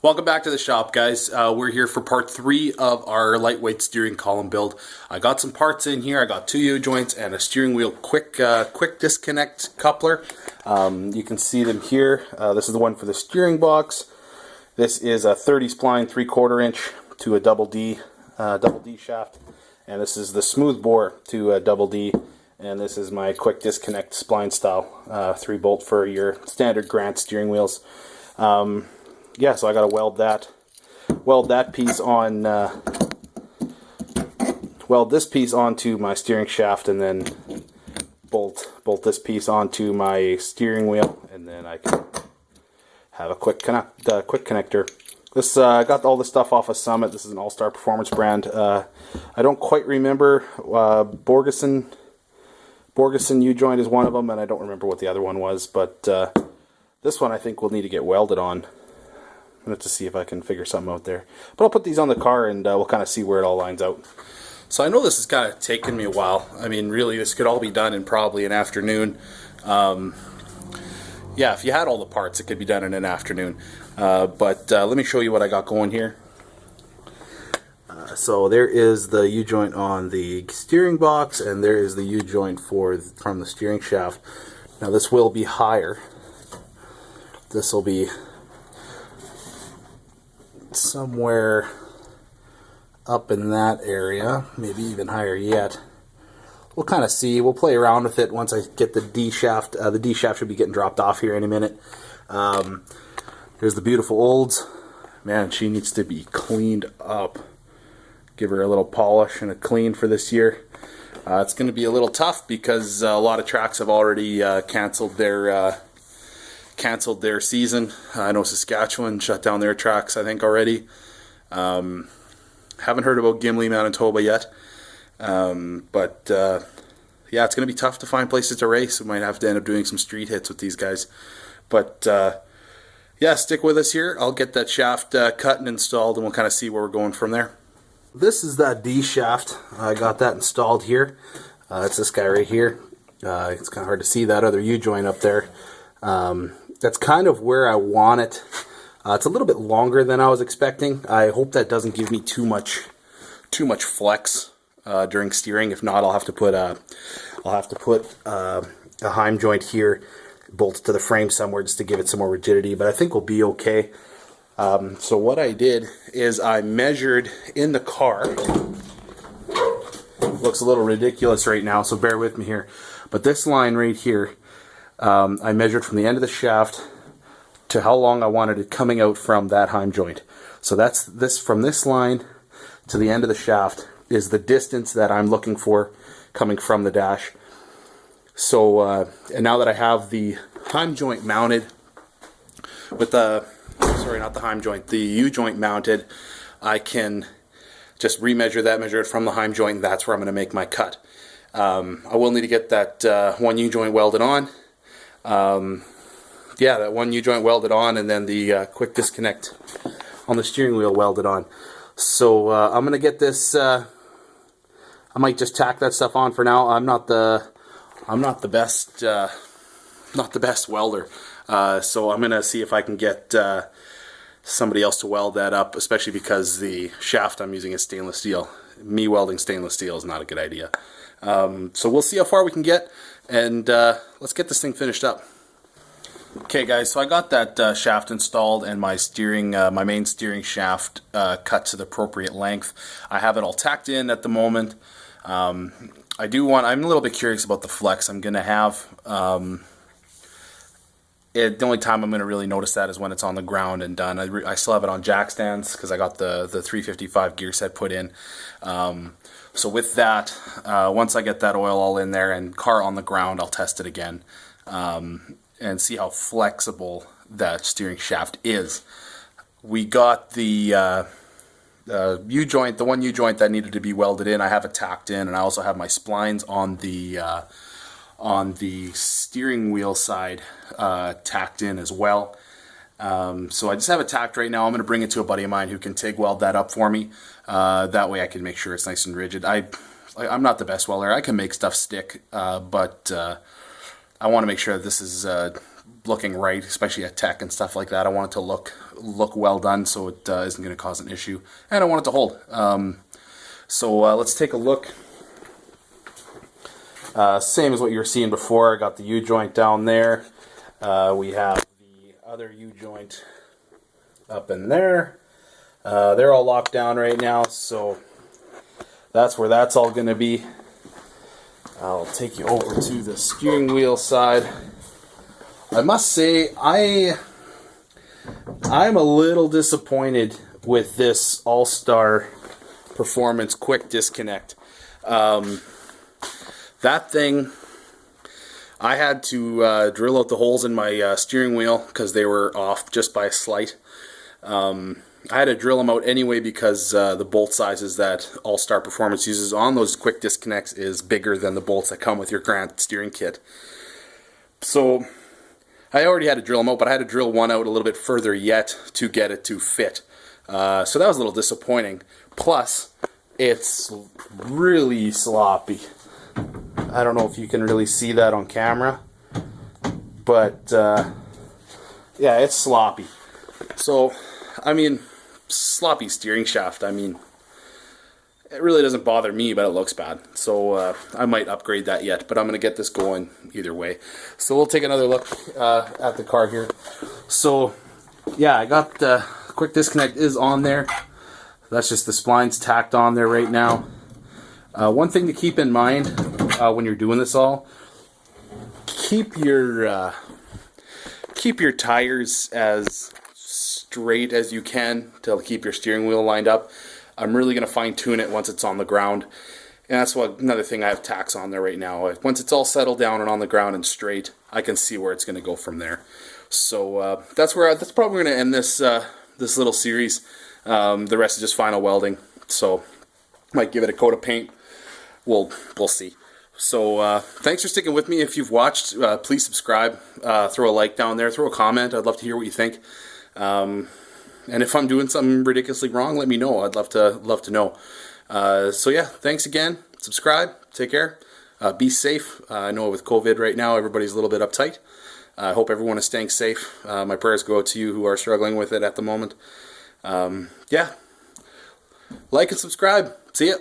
Welcome back to the shop, guys. We're here for part 3 of our lightweight steering column build. I got some parts in here. I got 2 U-joints and a steering wheel quick disconnect coupler. You can see them here. This is the one for the steering box. This is a 30 spline 3/4 inch to a double D shaft, and this is the smooth bore to a double D. And this is my quick disconnect spline style 3-bolt for your standard Grant steering wheels. Yeah, so I got to weld that piece on, weld this piece onto my steering shaft, and then bolt this piece onto my steering wheel, and then I can have a quick connector. This I got all this stuff off of Summit. This is an All-Star Performance brand. I don't quite remember. Borgeson U-joint is one of them, and I don't remember what the other one was. But this one I think will need to get welded on. I'm going to see if I can figure something out there. But I'll put these on the car and we'll kind of see where it all lines out. So I know this has kind of taken me a while. I mean, really, this could all be done in probably an afternoon. Yeah, if you had all the parts, it could be done in an afternoon. But let me show you what I got going here. So there is the U-joint on the steering box, and there is the U-joint from the steering shaft. Now this will be higher. This will be somewhere up in that area, maybe even higher yet. We'll kind of see. We'll play around with it once I get the D shaft. The D shaft should be getting dropped off here any minute. Here's the beautiful Olds. Man, she needs to be cleaned up. Give her a little polish and a clean for this year. It's going to be a little tough because a lot of tracks have already canceled their season. I know Saskatchewan shut down their tracks, I think, already. Haven't heard about Gimli, Manitoba yet. But yeah, it's going to be tough to find places to race. We might have to end up doing some street hits with these guys. But yeah, stick with us here. I'll get that shaft cut and installed, and we'll kind of see where we're going from there. This is that D shaft. I got that installed here. It's this guy right here. It's kind of hard to see that other U-joint up there. That's kind of where I want it. It's a little bit longer than I was expecting. I hope that doesn't give me too much flex during steering. If not, I'll have to put a heim joint here, bolted to the frame somewhere just to give it some more rigidity. But I think we'll be okay. So what I did is I measured in the car. Looks a little ridiculous right now, so bear with me here. But this line right here, I measured from the end of the shaft to how long I wanted it coming out from that heim joint. So that's this, from this line to the end of the shaft is the distance that I'm looking for coming from the dash. So and now that I have the heim joint mounted with the, sorry, not the heim joint, the U-joint mounted, I can just remeasure that, measure it from the heim joint, and that's where I'm going to make my cut. I will need to get that one U-joint welded on. Yeah, that one U-joint welded on, and then the quick disconnect on the steering wheel welded on. So I'm gonna get this. I might just tack that stuff on for now. I'm not the best welder, so I'm gonna see if I can get somebody else to weld that up, especially because the shaft I'm using is stainless steel. Me welding stainless steel is not a good idea. So we'll see how far we can get, and let's get this thing finished up. Okay, guys, so I got that shaft installed and my main steering shaft cut to the appropriate length. I have it all tacked in at the moment. I'm a little bit curious about the flex I'm going to have. The only time I'm going to really notice that is when it's on the ground and done. I still have it on jack stands because I got the 355 gear set put in. So with that, once I get that oil all in there and car on the ground, I'll test it again and see how flexible that steering shaft is. We got the U-joint, the one U-joint that needed to be welded in. I have it tacked in, and I also have my splines on the steering wheel side tacked in as well. So I just have it tacked right now. I'm going to bring it to a buddy of mine who can TIG weld that up for me. That way I can make sure it's nice and rigid. I'm not the best welder. I can make stuff stick, but I want to make sure that this is looking right, especially at tech and stuff like that. I want it to look well done, so it isn't going to cause an issue, and I want it to hold. So let's take a look. Same as what you were seeing before. I got the U-joint down there. We have the other U-joint up in there. They're all locked down right now, so that's where that's all going to be. I'll take you over to the steering wheel side. I must say, I'm a little disappointed with this All-Star Performance Quick Disconnect. That thing, I had to drill out the holes in my steering wheel because they were off just by a slight. I had to drill them out anyway because the bolt sizes that All-Star Performance uses on those quick disconnects is bigger than the bolts that come with your Grant steering kit. So I already had to drill them out, but I had to drill one out a little bit further yet to get it to fit. So that was a little disappointing. Plus, it's really sloppy. I don't know if you can really see that on camera, but yeah, it's sloppy. So, I mean, sloppy steering shaft. I mean, it really doesn't bother me, but it looks bad. So I might upgrade that yet, but I'm going to get this going either way. So we'll take another look at the car here. So, yeah, I got the quick disconnect is on there. That's just the splines tacked on there right now. One thing to keep in mind when you're doing this all, keep your tires as straight as you can to keep your steering wheel lined up. I'm really going to fine tune it once it's on the ground, and that's another thing I have tacks on there right now. Once it's all settled down and on the ground and straight, I can see where it's going to go from there. So that's probably going to end this this little series. The rest is just final welding. So might give it a coat of paint. We'll see. So thanks for sticking with me. If you've watched, please subscribe. Throw a like down there. Throw a comment. I'd love to hear what you think. And if I'm doing something ridiculously wrong, let me know. I'd love to know. So yeah, thanks again. Subscribe. Take care. Be safe. I know with COVID right now, everybody's a little bit uptight. I hope everyone is staying safe. My prayers go out to you who are struggling with it at the moment. Yeah. Like and subscribe. See ya.